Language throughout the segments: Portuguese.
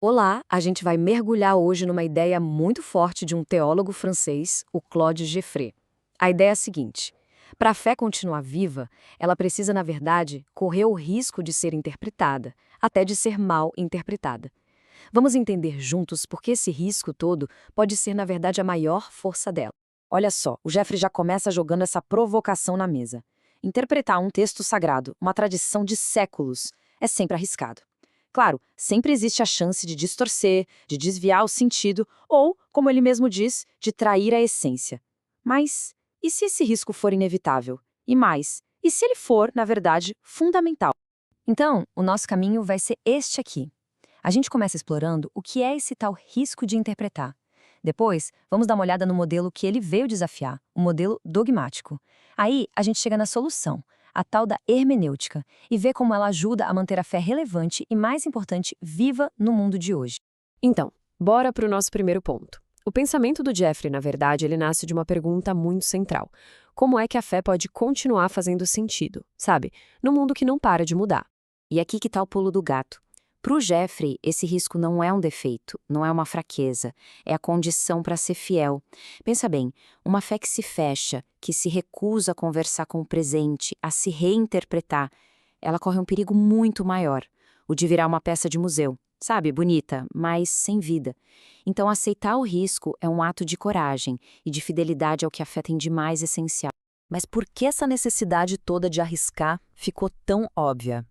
Olá, a gente vai mergulhar hoje numa ideia muito forte de um teólogo francês, o Claude Geoffrey. A ideia é a seguinte: para a fé continuar viva, ela precisa, na verdade, correr o risco de ser interpretada, até de ser mal interpretada. Vamos entender juntos por que esse risco todo pode ser, na verdade, a maior força dela. Olha só, o Geoffrey já começa jogando essa provocação na mesa. Interpretar um texto sagrado, uma tradição de séculos, é sempre arriscado. Claro, sempre existe a chance de distorcer, de desviar o sentido ou, como ele mesmo diz, de trair a essência. Mas e se esse risco for inevitável? E mais, e se ele for, na verdade, fundamental? Então, o nosso caminho vai ser este aqui. A gente começa explorando o que é esse tal risco de interpretar. Depois, vamos dar uma olhada no modelo que ele veio desafiar, o modelo dogmático. Aí, a gente chega na solução, a tal da hermenêutica, e vê como ela ajuda a manter a fé relevante e, mais importante, viva no mundo de hoje. Então, bora para o nosso primeiro ponto. O pensamento do Geoffrey, na verdade, ele nasce de uma pergunta muito central. Como é que a fé pode continuar fazendo sentido, sabe? Num mundo que não para de mudar. E aqui que está o pulo do gato. Para o Geoffrey, esse risco não é um defeito, não é uma fraqueza, é a condição para ser fiel. Pensa bem, uma fé que se fecha, que se recusa a conversar com o presente, a se reinterpretar, ela corre um perigo muito maior, o de virar uma peça de museu. Sabe, bonita, mas sem vida. Então, aceitar o risco é um ato de coragem e de fidelidade ao que a fé tem de mais essencial. Mas por que essa necessidade toda de arriscar ficou tão óbvia?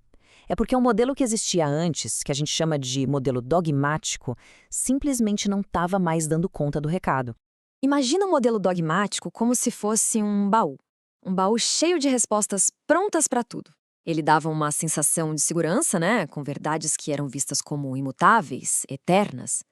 É porque o modelo que existia antes, que a gente chama de modelo dogmático, simplesmente não estava mais dando conta do recado. Imagina o modelo dogmático como se fosse um baú. Um baú cheio de respostas prontas para tudo. Ele dava uma sensação de segurança, né, com verdades que eram vistas como imutáveis, eternas.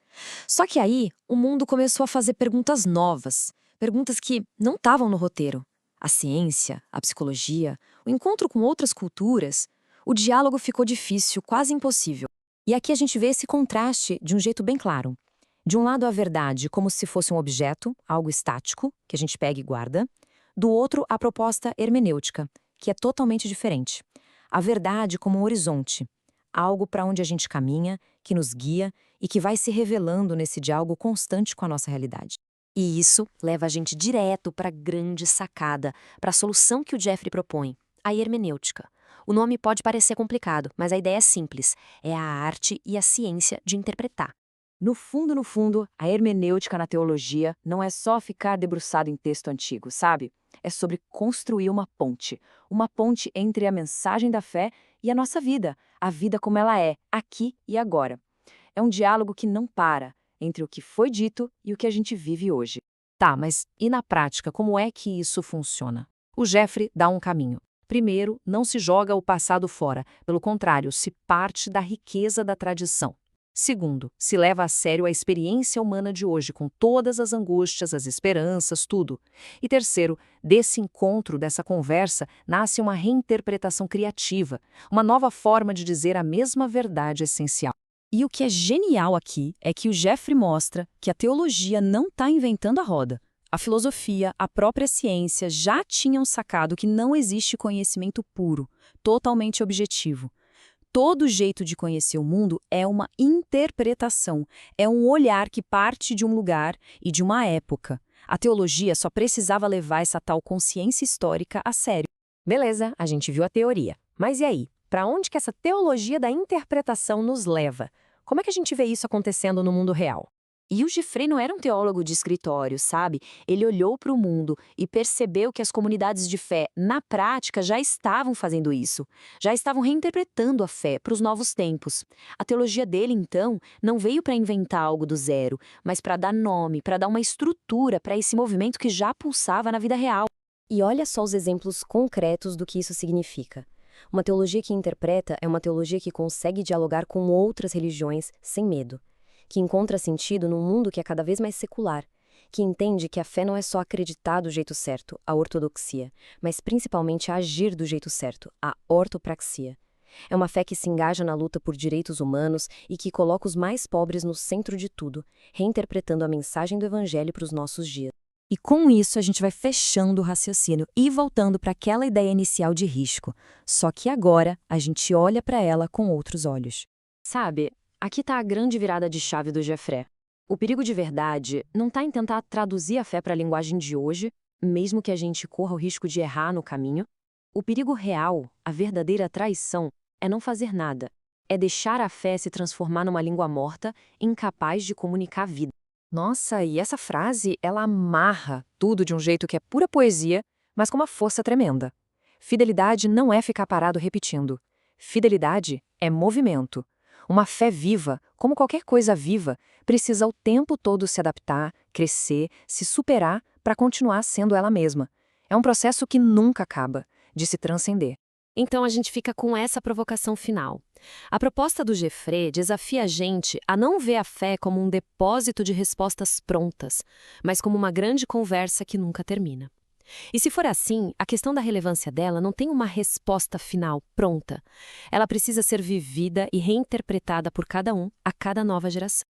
Só que aí, o mundo começou a fazer perguntas novas, perguntas que não estavam no roteiro. A ciência, a psicologia, o encontro com outras culturas, o diálogo ficou difícil, quase impossível. E aqui a gente vê esse contraste de um jeito bem claro. De um lado, a verdade como se fosse um objeto, algo estático, que a gente pega e guarda. Do outro, a proposta hermenêutica, que é totalmente diferente. A verdade como um horizonte, algo para onde a gente caminha, que nos guia e que vai se revelando nesse diálogo constante com a nossa realidade. E isso leva a gente direto para a grande sacada, para a solução que o Geoffrey propõe, a hermenêutica. O nome pode parecer complicado, mas a ideia é simples. É a arte e a ciência de interpretar. No fundo, a hermenêutica na teologia não é só ficar debruçado em texto antigo, sabe? É sobre construir uma ponte entre a mensagem da fé e a nossa vida, a vida como ela é, aqui e agora. É um diálogo que não para entre o que foi dito e o que a gente vive hoje. Tá, mas e na prática, como é que isso funciona? O Geoffrey dá um caminho. Primeiro, não se joga o passado fora, pelo contrário, se parte da riqueza da tradição. Segundo, se leva a sério a experiência humana de hoje, com todas as angústias, as esperanças, tudo. E terceiro, desse encontro, dessa conversa, nasce uma reinterpretação criativa, uma nova forma de dizer a mesma verdade essencial. E o que é genial aqui é que o Geoffrey mostra que a teologia não está inventando a roda. A filosofia, a própria ciência já tinham sacado que não existe conhecimento puro, totalmente objetivo. Todo jeito de conhecer o mundo é uma interpretação, é um olhar que parte de um lugar e de uma época. A teologia só precisava levar essa tal consciência histórica a sério. Beleza, a gente viu a teoria. Mas e aí? Para onde que essa teologia da interpretação nos leva? Como é que a gente vê isso acontecendo no mundo real? E o Geoffrey não era um teólogo de escritório, sabe? Ele olhou para o mundo e percebeu que as comunidades de fé, na prática, já estavam fazendo isso. Já estavam reinterpretando a fé para os novos tempos. A teologia dele, então, não veio para inventar algo do zero, mas para dar nome, para dar uma estrutura para esse movimento que já pulsava na vida real. E olha só os exemplos concretos do que isso significa. Uma teologia que interpreta é uma teologia que consegue dialogar com outras religiões sem medo, que encontra sentido num mundo que é cada vez mais secular, que entende que a fé não é só acreditar do jeito certo, a ortodoxia, mas principalmente agir do jeito certo, a ortopraxia. É uma fé que se engaja na luta por direitos humanos e que coloca os mais pobres no centro de tudo, reinterpretando a mensagem do Evangelho para os nossos dias. E com isso a gente vai fechando o raciocínio e voltando para aquela ideia inicial de risco. Só que agora a gente olha para ela com outros olhos. Sabe, Aqui está a grande virada de chave do Jeffrey. O perigo de verdade não está em tentar traduzir a fé para a linguagem de hoje, mesmo que a gente corra o risco de errar no caminho. O perigo real, a verdadeira traição, é não fazer nada. É deixar a fé se transformar numa língua morta, incapaz de comunicar a vida. Nossa, e essa frase, ela amarra tudo de um jeito que é pura poesia, mas com uma força tremenda. Fidelidade não é ficar parado repetindo. Fidelidade é movimento. Uma fé viva, como qualquer coisa viva, precisa o tempo todo se adaptar, crescer, se superar para continuar sendo ela mesma. É um processo que nunca acaba, de se transcender. Então a gente fica com essa provocação final. A proposta do Jeffrey desafia a gente a não ver a fé como um depósito de respostas prontas, mas como uma grande conversa que nunca termina. E se for assim, a questão da relevância dela não tem uma resposta final pronta. Ela precisa ser vivida e reinterpretada por cada um a cada nova geração.